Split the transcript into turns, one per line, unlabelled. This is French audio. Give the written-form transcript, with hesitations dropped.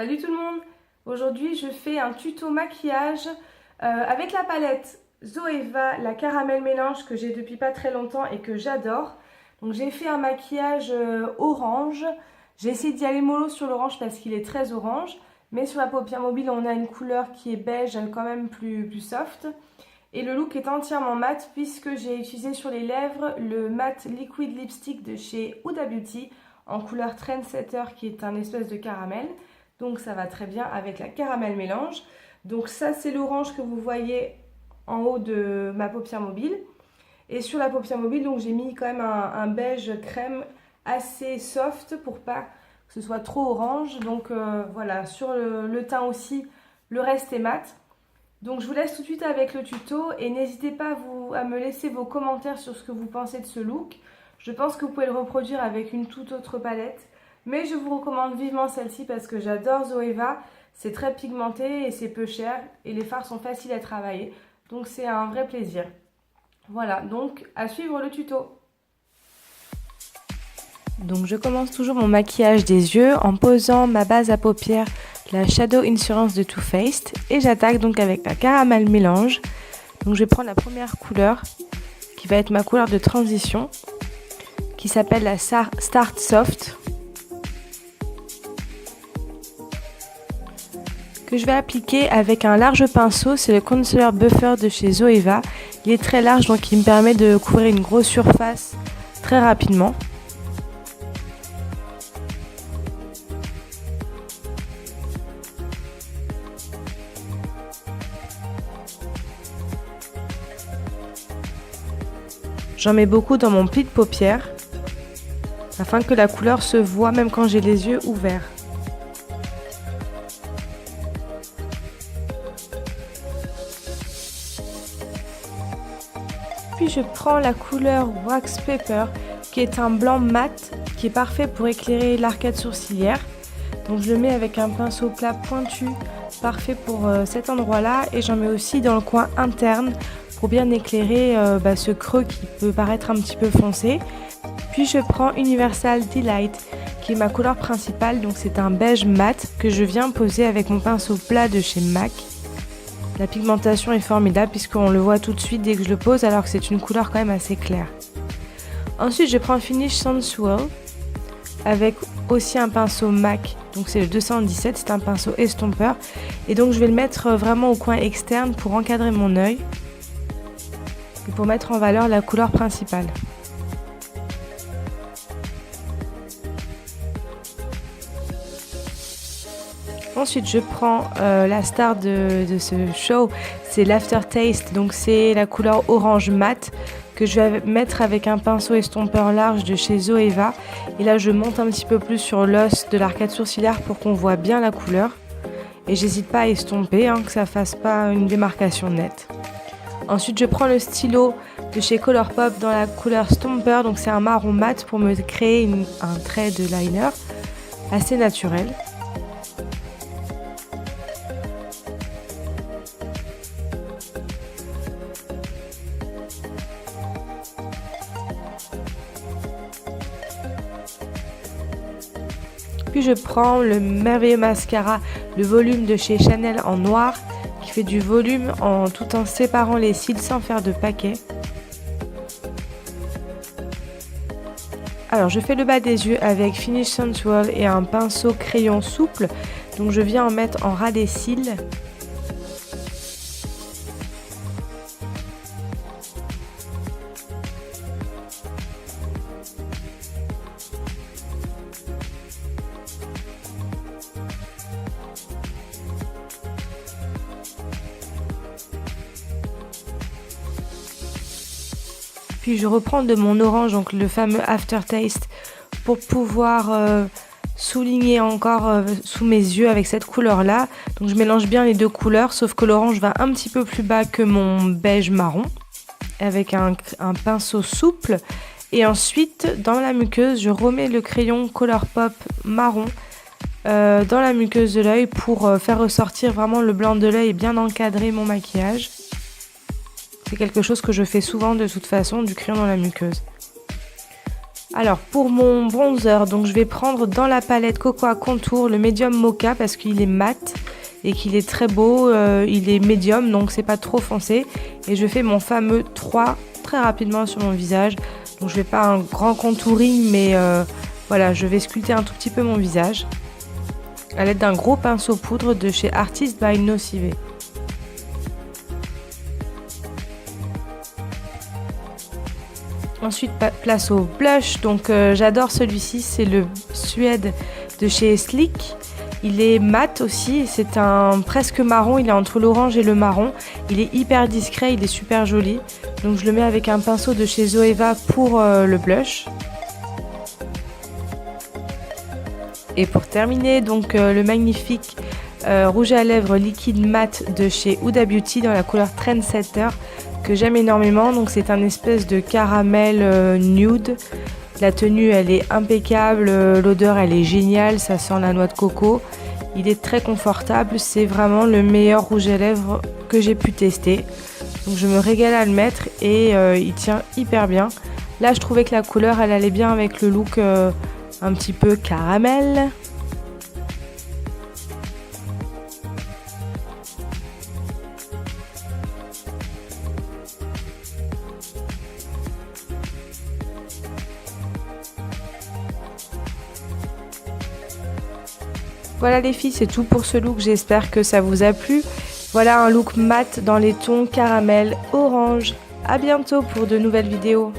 Salut tout le monde! Aujourd'hui je fais un tuto maquillage avec la palette Zoeva, la caramel mélange que j'ai depuis pas très longtemps et que j'adore. Donc j'ai fait un maquillage orange. J'ai essayé d'y aller mollo sur l'orange parce qu'il est très orange. Mais sur la paupière mobile on a une couleur qui est beige, quand même plus soft. Et le look est entièrement mat puisque j'ai utilisé sur les lèvres le matte liquid lipstick de chez Huda Beauty en couleur Trendsetter qui est un espèce de caramel. Donc ça va très bien avec la caramel mélange. Donc ça c'est l'orange que vous voyez en haut de ma paupière mobile. Et sur la paupière mobile, donc j'ai mis quand même un beige crème assez soft pour pas que ce soit trop orange. Donc voilà, sur le teint aussi, le reste est mat. Donc je vous laisse tout de suite avec le tuto et n'hésitez pas à me laisser vos commentaires sur ce que vous pensez de ce look. Je pense que vous pouvez le reproduire avec une toute autre palette. Mais je vous recommande vivement celle-ci parce que j'adore Zoeva. C'est très pigmenté et c'est peu cher. Et les fards sont faciles à travailler. Donc c'est un vrai plaisir. Voilà, donc à suivre le tuto.
Donc je commence toujours mon maquillage des yeux en posant ma base à paupières, la Shadow Insurance de Too Faced. Et j'attaque donc avec la caramel mélange. Donc je vais prendre la première couleur qui va être ma couleur de transition, qui s'appelle la Start Soft, que je vais appliquer avec un large pinceau. C'est le Concealer Buffer de chez Zoeva. Il est très large, donc il me permet de couvrir une grosse surface très rapidement. J'en mets beaucoup dans mon pli de paupières afin que la couleur se voit même quand j'ai les yeux ouverts. Puis je prends la couleur Wax Paper qui est un blanc mat qui est parfait pour éclairer l'arcade sourcilière. Donc je le mets avec un pinceau plat pointu parfait pour cet endroit là, et j'en mets aussi dans le coin interne pour bien éclairer ce creux qui peut paraître un petit peu foncé. Puis je prends Universal Delight qui est ma couleur principale, donc c'est un beige mat que je viens poser avec mon pinceau plat de chez MAC. La pigmentation est formidable puisqu'on le voit tout de suite dès que je le pose, alors que c'est une couleur quand même assez claire. Ensuite je prends Finish Sensual avec aussi un pinceau MAC, donc c'est le 217, c'est un pinceau estompeur. Et donc je vais le mettre vraiment au coin externe pour encadrer mon œil et pour mettre en valeur la couleur principale. Ensuite je prends la star de ce show, c'est l'Aftertaste, donc c'est la couleur orange mat que je vais mettre avec un pinceau estompeur large de chez Zoeva. Et là je monte un petit peu plus sur l'os de l'arcade sourcilière pour qu'on voit bien la couleur. Et j'hésite pas à estomper, que ça fasse pas une démarcation nette. Ensuite je prends le stylo de chez Colourpop dans la couleur Stomper, donc c'est un marron mat pour me créer un trait de liner assez naturel. Puis je prends le merveilleux mascara, le volume de chez Chanel en noir, qui fait du volume tout en séparant les cils sans faire de paquet. Alors je fais le bas des yeux avec Finish Sensual et un pinceau crayon souple, donc je viens en mettre en ras des cils. Puis je reprends de mon orange, donc le fameux Aftertaste, pour pouvoir souligner encore sous mes yeux avec cette couleur là. Donc je mélange bien les deux couleurs, sauf que l'orange va un petit peu plus bas que mon beige marron, avec un pinceau souple. Et ensuite dans la muqueuse, je remets le crayon Colourpop marron dans la muqueuse de l'œil pour faire ressortir vraiment le blanc de l'œil et bien encadrer mon maquillage. C'est quelque chose que je fais souvent de toute façon, du crayon dans la muqueuse. Alors pour mon bronzer, donc je vais prendre dans la palette Cocoa Contour le médium Mocha parce qu'il est mat et qu'il est très beau, il est médium donc c'est pas trop foncé, et je fais mon fameux 3 très rapidement sur mon visage. Donc je vais pas un grand contouring, mais voilà, je vais sculpter un tout petit peu mon visage à l'aide d'un gros pinceau poudre de chez Artist by Nocive. Ensuite place au blush, donc j'adore celui-ci, c'est le Suède de chez Sleek. Il est mat aussi, c'est un presque marron, il est entre l'orange et le marron. Il est hyper discret, il est super joli. Donc je le mets avec un pinceau de chez Zoeva pour le blush. Et pour terminer, donc le magnifique rouge à lèvres liquide mat de chez Huda Beauty dans la couleur Trendsetter que j'aime énormément. Donc c'est un espèce de caramel nude. La tenue elle est impeccable, l'odeur elle est géniale, ça sent la noix de coco. Il est très confortable, c'est vraiment le meilleur rouge à lèvres que j'ai pu tester. Donc je me régale à le mettre et il tient hyper bien. Là je trouvais que la couleur elle allait bien avec le look un petit peu caramel. Voilà les filles, c'est tout pour ce look, j'espère que ça vous a plu. Voilà un look mat dans les tons caramel, orange. À bientôt pour de nouvelles vidéos.